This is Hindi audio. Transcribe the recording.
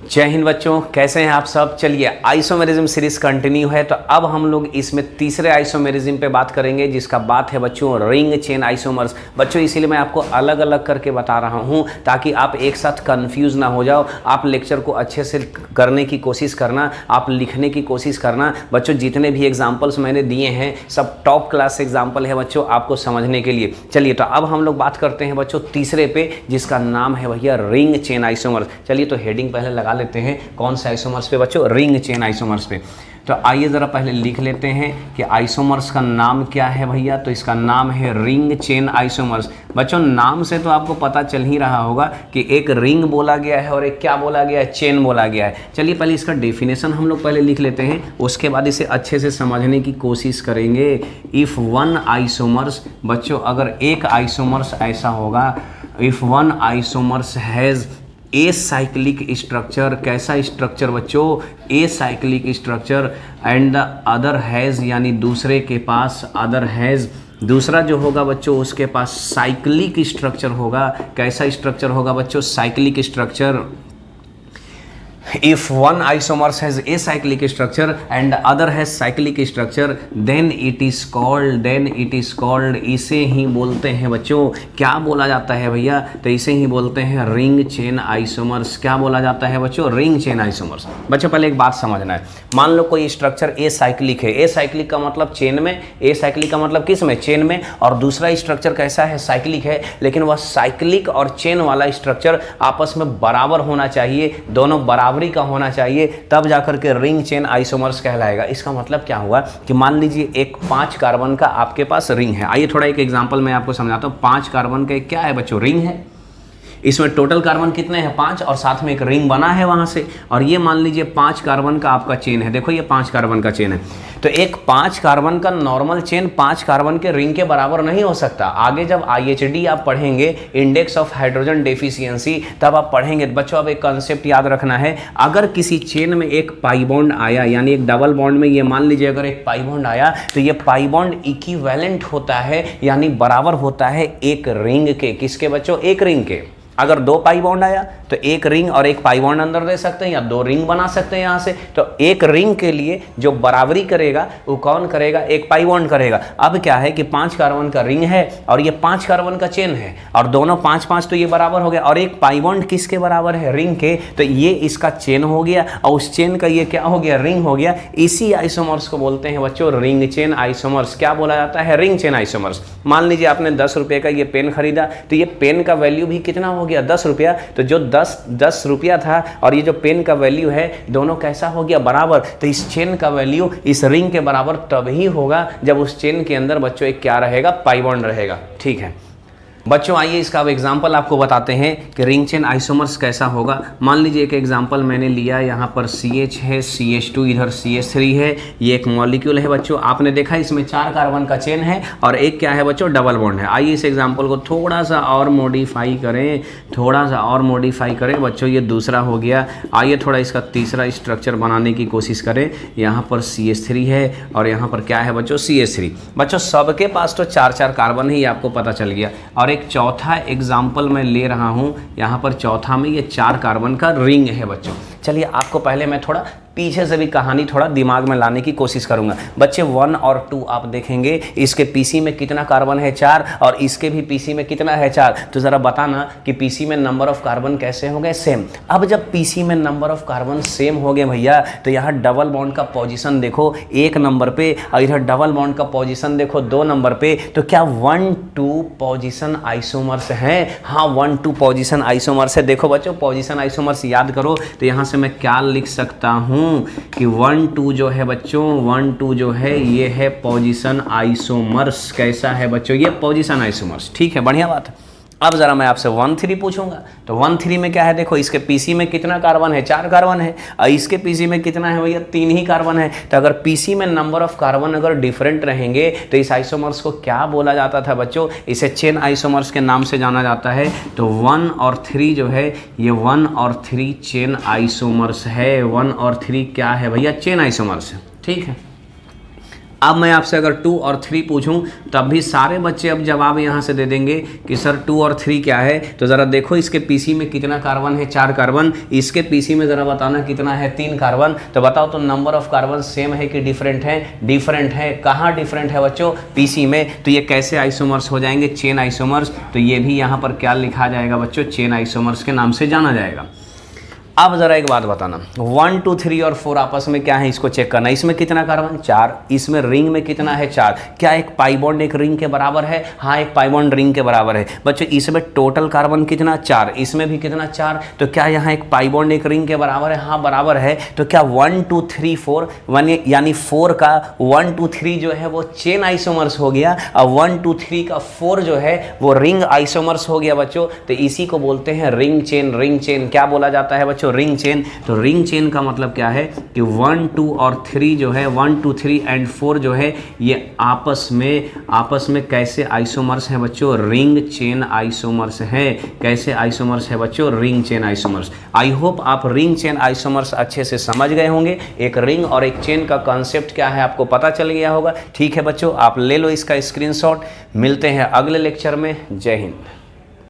जय हिंद बच्चों, कैसे हैं आप सब। चलिए आइसोमेरिज्म सीरीज कंटिन्यू है, तो अब हम लोग इसमें तीसरे आइसोमेरिज्म पे बात करेंगे, जिसका बात है बच्चों रिंग चेन आइसोमर्स। बच्चों इसीलिए मैं आपको अलग अलग करके बता रहा हूं ताकि आप एक साथ कंफ्यूज ना हो जाओ। आप लेक्चर को अच्छे से करने की कोशिश करना, आप लिखने की कोशिश करना। बच्चों जितने भी एग्जाम्पल्स मैंने दिए हैं सब टॉप क्लास एग्जाम्पल है बच्चों, आपको समझने के लिए। चलिए तो अब हम लोग बात करते हैं बच्चों तीसरे पे, जिसका नाम है भैया रिंग चेन आइसोमर्स। चलिए तो हेडिंग पहले लगा लेते हैं, कौन से आइसोमर्स पे बच्चों, रिंग चेन आइसोमर्स पे। तो आइए ज़रा पहले लिख लेते हैं कि आइसोमर्स का नाम क्या है भैया। तो इसका नाम है रिंग चेन आइसोमर्स। बच्चों नाम से तो आपको पता चल ही रहा होगा कि एक रिंग बोला गया है और एक क्या बोला गया है, चेन बोला गया है। चलिए पहले इसका डेफिनेशन हम लोग पहले लिख लेते हैं, उसके बाद इसे अच्छे से समझने की कोशिश करेंगे। इफ़ वन आइसोमर्स, बच्चों अगर एक आइसोमर्स ऐसा होगा, if one isomers has a cyclic structure, कैसा स्ट्रक्चर बच्चों, a cyclic structure, and the other has, यानी दूसरे के पास, अदर हैज़ दूसरा जो होगा बच्चों उसके पास साइक्लिक स्ट्रक्चर होगा। कैसा स्ट्रक्चर होगा बच्चों, cyclic structure. If one isomers has acyclic structure and other has cyclic structure, then it is called, इसे ही बोलते हैं बच्चों, क्या बोला जाता है भैया, तो इसे ही बोलते हैं रिंग चेन आइसोमर्स। क्या बोला जाता है बच्चों, रिंग चेन आइसोमर्स। बच्चों पहले एक बात समझना है, मान लो कोई स्ट्रक्चर ए साइक्लिक है, ए साइक्लिक का मतलब चेन में, ए साइक्लिक का मतलब किस में, चेन में, और दूसरा स्ट्रक्चर कैसा है, साइक्लिक है, लेकिन वह साइक्लिक और चेन वाला स्ट्रक्चर आपस में बराबर होना चाहिए, दोनों बराबरी का होना चाहिए, तब जाकर के रिंग चेन आइसोमर्स कहलाएगा। इसका मतलब क्या हुआ कि मान लीजिए एक 5 कार्बन का आपके पास रिंग है। आइए थोड़ा एक एग्जांपल मैं आपको समझाता हूं। 5 कार्बन का क्या है बच्चों, रिंग है। इसमें टोटल कार्बन कितने हैं, 5, और साथ में एक रिंग बना है वहां से। और ये मान लीजिए 5 कार्बन का आपका चेन है। देखो ये 5 कार्बन का चेन है, तो एक 5 कार्बन का नॉर्मल चेन 5 कार्बन के रिंग के बराबर नहीं हो सकता। आगे जब IHD आप पढ़ेंगे, इंडेक्स ऑफ हाइड्रोजन डेफिशिएंसी, तब आप पढ़ेंगे बच्चों। अब एक कंसेप्ट याद रखना है, अगर किसी चेन में एक पाई बॉन्ड आया, यानी एक डबल बॉन्ड में ये मान लीजिए अगर एक पाई बॉन्ड आया, तो ये पाई बॉन्ड इक्विवेलेंट होता है, यानी बराबर होता है एक रिंग के। किसके बच्चों, एक रिंग के। अगर 2 पाई बॉन्ड आया तो एक रिंग और एक पाई बॉन्ड अंदर दे सकते हैं, या 2 रिंग बना सकते हैं यहाँ से। तो एक रिंग के लिए जो बराबरी करेगा वो कौन करेगा, एक पाई बॉन्ड करेगा। अब क्या है कि 5 कार्बन का रिंग है और ये 5 कार्बन का चेन है, और दोनों 5-5 तो ये बराबर हो गया, और एक पाई बॉन्ड किसके बराबर है, रिंग के। तो ये इसका चेन हो गया और उस चेन का ये क्या हो गया, रिंग हो गया। इसी आइसोमर्स को बोलते हैं बच्चों रिंग चेन आइसोमर्स। क्या बोला जाता है, रिंग चेन आइसोमर्स। मान लीजिए आपने 10 रुपये का ये पेन खरीदा, तो ये पेन का वैल्यू भी कितना हो गया, 10 रुपया। तो जो 10 रुपया था और ये जो पेन का वैल्यू है, दोनों कैसा हो गया, बराबर। तो इस चेन का वैल्यू इस रिंग के बराबर तभी होगा जब उस चेन के अंदर बच्चों एक क्या रहेगा, पाई बॉन्ड रहेगा। ठीक है बच्चों, आइए इसका अब एग्जाम्पल आपको बताते हैं कि रिंग चेन आइसोमर्स कैसा होगा। मान लीजिए एक एग्जाम्पल मैंने लिया, यहाँ पर CH है, CH2 इधर CH3 है, ये एक मॉलिक्यूल है बच्चों। आपने देखा इसमें 4 कार्बन का चेन है और एक क्या है बच्चों, डबल बॉन्ड है। आइए इस एग्जाम्पल को थोड़ा सा और मॉडिफाई करें, बच्चों। ये दूसरा हो गया। आइए थोड़ा इसका तीसरा स्ट्रक्चर बनाने की कोशिश करें। यहाँ पर CH3 है और यहाँ पर क्या है बच्चों, CH3। बच्चों सबके पास तो 4-4 कार्बन ही, आपको पता चल गया। और एक चौथा एग्जाम्पल मैं ले रहा हूं, यहां पर चौथा में ये 4 कार्बन का रिंग है बच्चों। चलिए आपको पहले मैं थोड़ा पीछे से भी कहानी थोड़ा दिमाग में लाने की कोशिश करूंगा। बच्चे 1 और 2 आप देखेंगे, इसके PC में कितना कार्बन है, 4, और इसके भी PC में कितना है, 4। तो ज़रा बताना कि PC में नंबर ऑफ कार्बन कैसे हो गए, सेम। अब जब PC में नंबर ऑफ कार्बन सेम हो गए भैया, तो यहाँ डबल बॉन्ड का पोजीशन देखो 1 नंबर पे, और इधर डबल बॉन्ड का पोजीशन देखो 2 नंबर पे। तो क्या 1-2 पोजीशन आइसोमर्स हैं? हाँ 1-2 पोजीशन आइसोमर्स है। देखो बच्चों पोजीशन आइसोमर्स याद करो, तो यहाँ से मैं क्या लिख सकता हूँ कि 1-2 जो है बच्चों, 1-2 जो है ये है पोजीशन आइसोमर्स। कैसा है बच्चों, ये पोजीशन आइसोमर्स। ठीक है, बढ़िया बात है। अब जरा मैं आपसे 1-3 पूछूंगा, तो 1-3 में क्या है, देखो इसके PC में कितना कार्बन है, 4 कार्बन है, और इसके PC में कितना है भैया, 3 ही कार्बन है। तो अगर PC में नंबर ऑफ कार्बन अगर डिफरेंट रहेंगे तो इस आइसोमर्स को क्या बोला जाता था बच्चों, इसे चेन आइसोमर्स के नाम से जाना जाता है। तो 1 और 3 जो है, ये 1 और 3 चेन आइसोमर्स है। 1 और 3 क्या है भैया, चेन आइसोमर्स है। ठीक है, अब मैं आपसे अगर 2 और 3 पूछूं तब भी सारे बच्चे अब जवाब यहाँ से दे देंगे कि सर 2 और 3 क्या है। तो ज़रा देखो इसके पीसी में कितना कार्बन है, 4 कार्बन। इसके पीसी में ज़रा बताना कितना है, 3 कार्बन। तो बताओ तो नंबर ऑफ कार्बन सेम है कि डिफरेंट है? डिफरेंट है। कहाँ डिफरेंट है बच्चों? पीसी में। तो ये कैसे आइसोमर्स हो जाएंगे? Chain isomers. तो ये भी यहाँ पर क्या लिखा जाएगा बच्चों? चेन आइसोमर्स के नाम से जाना जाएगा। अब जरा एक बात बताना, 1 2 3 और 4 आपस में क्या है, इसको चेक करना। इसमें कितना कार्बन? 4। इसमें रिंग में कितना है? 4। क्या एक पाई बॉन्ड एक रिंग के बराबर है? हाँ, एक पाई बॉन्ड रिंग के बराबर है। बच्चों इसमें टोटल कार्बन कितना? 4। इसमें भी कितना? 4। तो क्या यहाँ एक पाई बॉन्ड एक रिंग के बराबर है? हाँ, बराबर है। तो क्या 1 2 3 4 यानी 4 का 1 2 3 जो है वो चेन आइसोमर्स हो गया, और 1 2 3 का 4 जो है वो रिंग आइसोमर्स हो गया बच्चों। तो इसी को बोलते हैं रिंग चेन। रिंग चेन क्या बोला जाता है बच्चों? Ring chain. तो रिंग चेन का मतलब क्या है कि 1 2 और 3 जो है, 1 2 3 एंड 4 जो है ये आपस में कैसे आइसोमर्स हैं बच्चों? रिंग चेन आइसोमर्स है। कैसे आइसोमर्स है बच्चों? Ring chain isomers. I hope आप रिंग चेन आइसोमर्स अच्छे से समझ गए होंगे। एक रिंग और एक चेन का कॉन्सेप्ट क्या है आपको पता चल गया होगा। ठीक है बच्चों, आप ले लो इसका स्क्रीनशॉट। मिलते हैं अगले लेक्चर में। जय हिंद।